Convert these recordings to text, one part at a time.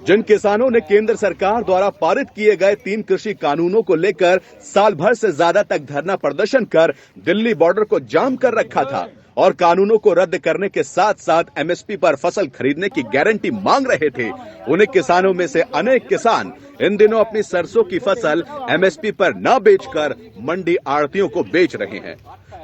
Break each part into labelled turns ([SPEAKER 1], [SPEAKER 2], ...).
[SPEAKER 1] जिन किसानों ने केंद्र सरकार द्वारा पारित किए गए 3 कृषि कानूनों को लेकर साल भर से ज्यादा तक धरना प्रदर्शन कर दिल्ली बॉर्डर को जाम कर रखा था और कानूनों को रद्द करने के साथ साथ एमएसपी पर फसल खरीदने की गारंटी मांग रहे थे, उन्हीं किसानों में से अनेक किसान इन दिनों अपनी सरसों की फसल एमएसपी पर न बेचकर मंडी आड़तियों को बेच रहे हैं।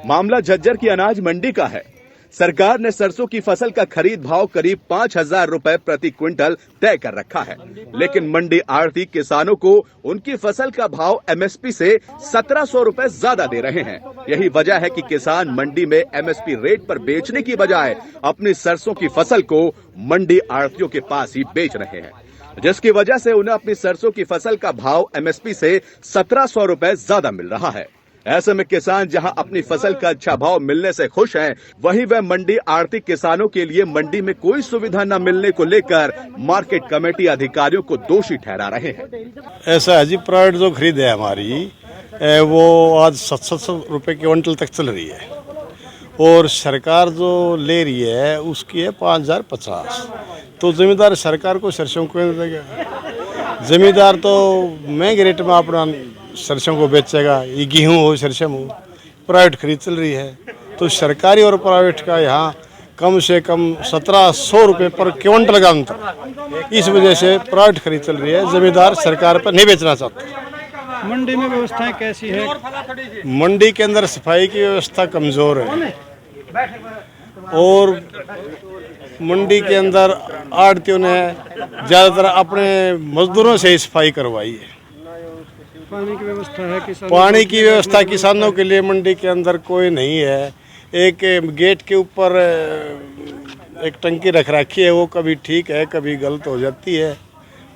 [SPEAKER 1] मामला झज्जर की अनाज मंडी का है। सरकार ने सरसों की फसल का खरीद भाव करीब 5,000 रुपए प्रति क्विंटल तय कर रखा है, लेकिन मंडी आड़ती किसानों को उनकी फसल का भाव एमएसपी से 1,700 रुपए ज्यादा दे रहे हैं। यही वजह है कि किसान मंडी में एमएसपी रेट पर बेचने की बजाय अपनी सरसों की फसल को मंडी आड़तियों के पास ही बेच रहे हैं, जिसकी वजह से उन्हें अपनी सरसों की फसल का भाव एमएसपी से 1,700 रुपए ज्यादा मिल रहा है। ऐसे में किसान जहां अपनी फसल का अच्छा भाव मिलने से खुश हैं, वहीं वह मंडी आड़ती किसानों के लिए मंडी में कोई सुविधा न मिलने को लेकर मार्केट कमेटी अधिकारियों को दोषी ठहरा रहे हैं।
[SPEAKER 2] ऐसा है जी, प्राइवेट जो खरीद है हमारी वो आज 700 रुपए क्विंटल तक चल रही है और सरकार जो ले रही है उसकी है 5,050। तो जमींदार सरकार को सरसों को देगा। जमींदार तो महंगे रेट में अपना सरसों को बेचेगा, ये गेहूँ हो सरसों हो। प्राइवेट खरीद चल रही है तो सरकारी और प्राइवेट का यहाँ कम से कम 1,700 रुपये पर क्विंटल का अंतर। इस वजह से प्राइवेट खरीद चल रही है, जमींदार सरकार पर नहीं बेचना चाहता।
[SPEAKER 3] मंडी में व्यवस्थाएं कैसी है?
[SPEAKER 2] मंडी के अंदर सफाई की व्यवस्था कमजोर है और मंडी के अंदर आड़तियों ने ज्यादातर अपने मजदूरों से ही सफाई करवाई है।
[SPEAKER 3] पानी की व्यवस्था है?
[SPEAKER 2] पानी की व्यवस्था किसानों के लिए मंडी के अंदर कोई नहीं है। एक गेट के ऊपर एक टंकी रख रखी है, वो कभी ठीक है कभी गलत हो जाती है,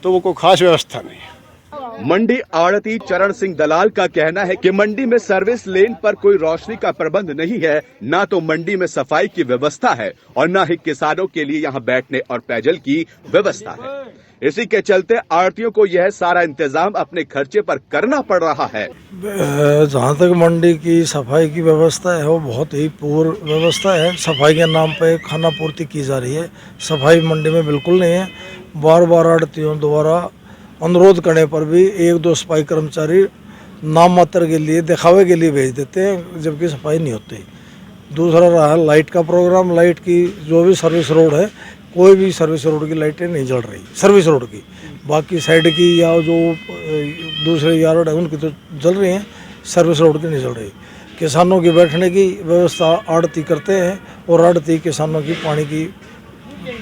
[SPEAKER 2] तो वो कोई खास व्यवस्था नहीं है।
[SPEAKER 1] मंडी आड़ती चरण सिंह दलाल का कहना है कि मंडी में सर्विस लेन पर कोई रोशनी का प्रबंध नहीं है, न तो मंडी में सफाई की व्यवस्था है और न ही किसानों के लिए यहां बैठने और पेयजल की व्यवस्था है। इसी के चलते आड़तियों को यह सारा इंतजाम अपने खर्चे पर करना पड़ रहा है।
[SPEAKER 4] जहाँ तक मंडी की सफाई की व्यवस्था है वो बहुत ही पूर्ण व्यवस्था है। सफाई के नाम पे खाना पूर्ति की जा रही है, सफाई मंडी में बिल्कुल नहीं है। बार बार आड़तियों द्वारा अनुरोध करने पर भी 1-2 सफाई कर्मचारी नाम मात्र के लिए दिखावे के लिए भेज देते हैं, जबकि सफाई नहीं होती। दूसरा रहा लाइट का प्रोग्राम। लाइट की जो भी सर्विस रोड है, कोई भी सर्विस रोड की लाइटें नहीं जल रही, सर्विस रोड की। बाकी साइड की या जो दूसरे यार्ड है उनकी तो जल रही हैं, सर्विस रोड की नहीं जल रही। किसानों की बैठने की व्यवस्था आड़ती करते हैं और आड़ती किसानों की पानी की,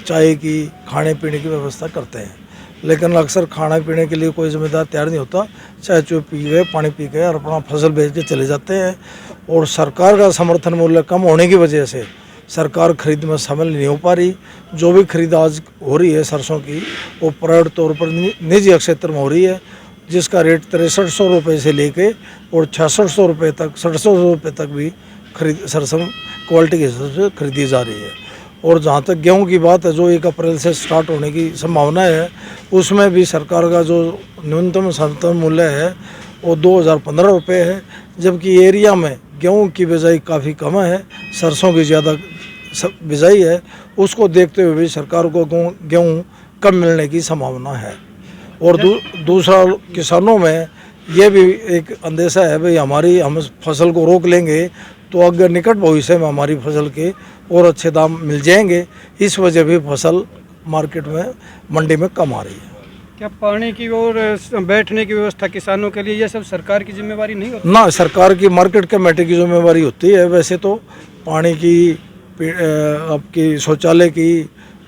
[SPEAKER 4] चाय की, खाने पीने की व्यवस्था करते हैं, लेकिन अक्सर खाने पीने के लिए कोई जिम्मेदार तैयार नहीं होता। चाय चो पी गए, पानी पी गए और अपना फसल बेच के चले जाते हैं। और सरकार का समर्थन मूल्य कम होने की वजह से सरकार खरीद में शामिल नहीं हो पा रही। जो भी खरीद आज हो रही है सरसों की, वो प्राइवेट तौर पर निजी क्षेत्र में हो रही है, जिसका रेट 6300 रुपये से लेके और 6600 रुपये तक, 6700 रुपये तक भी खरीद सरसों क्वालिटी के हिसाब से खरीदी जा रही है। और जहाँ तक गेहूं की बात है, जो 1 अप्रैल से स्टार्ट होने की संभावना है, उसमें भी सरकार का जो न्यूनतम समर्थन मूल्य है वो 2,015 रुपये है, जबकि एरिया में गेहूं की बिजाई काफ़ी कम है, सरसों की ज़्यादा बिजाई है। उसको देखते हुए भी सरकार को गेहूं कम मिलने की संभावना है। और दूसरा किसानों में ये भी एक अंदेशा है, भाई हम फसल को रोक लेंगे तो अगर निकट भविष्य में हमारी फसल के और अच्छे दाम मिल जाएंगे। इस वजह भी फसल मार्केट में मंडी में कम आ रही है।
[SPEAKER 3] क्या पानी की और बैठने की व्यवस्था किसानों के लिए ये सब सरकार की जिम्मेवारी नहीं होती?
[SPEAKER 4] ना, सरकार की मार्केट कमेटी की जिम्मेवारी होती है। वैसे तो पानी की, आपकी शौचालय की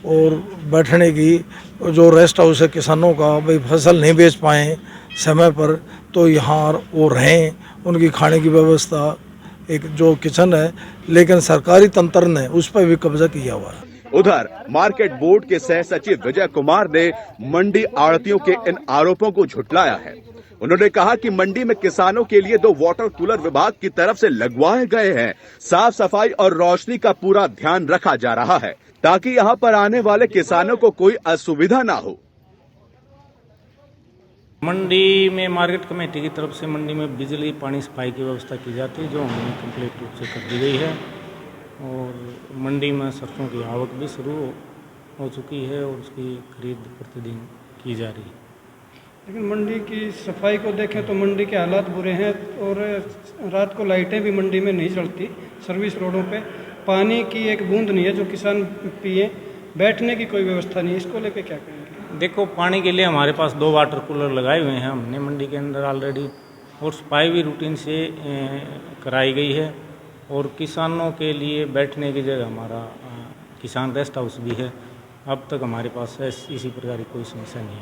[SPEAKER 4] और बैठने की, जो रेस्ट हाउस है किसानों का, भाई फसल नहीं बेच पाएँ समय पर तो यहाँ वो रहें, उनकी खाने की व्यवस्था, एक जो किचन है, लेकिन सरकारी तंत्र ने उस पर भी कब्जा किया हुआ है।
[SPEAKER 1] उधर मार्केट बोर्ड के सह सचिव विजय कुमार ने मंडी आड़तियों के इन आरोपों को झुटलाया है। उन्होंने कहा कि मंडी में किसानों के लिए 2 वाटर कूलर विभाग की तरफ से लगवाए गए हैं। साफ सफाई और रोशनी का पूरा ध्यान रखा जा रहा है ताकि यहाँ पर आने वाले किसानों को कोई असुविधा ना हो।
[SPEAKER 5] मंडी में मार्केट कमेटी की तरफ से मंडी में बिजली, पानी, सफाई की व्यवस्था की जाती है, जो हमने कंप्लीट रूप से कर दी गई है। और मंडी में सरसों की आवक भी शुरू हो चुकी है और उसकी खरीद प्रतिदिन की जा रही है।
[SPEAKER 3] लेकिन मंडी की सफाई को देखें तो मंडी के हालात बुरे हैं और रात को लाइटें भी मंडी में नहीं जलती। सर्विस रोडों पे पानी की एक बूंद नहीं है जो किसान पिए। बैठने की कोई व्यवस्था नहीं है, इसको लेके क्या करेंगे?
[SPEAKER 5] देखो, पानी के लिए हमारे पास 2 वाटर कूलर लगाए हुए हैं हमने मंडी के अंदर ऑलरेडी, और सफाई भी रूटीन से कराई गई है। और किसानों के लिए बैठने की जगह हमारा किसान रेस्ट हाउस भी है। अब तक हमारे पास इसी प्रकार की कोई समस्या नहीं है।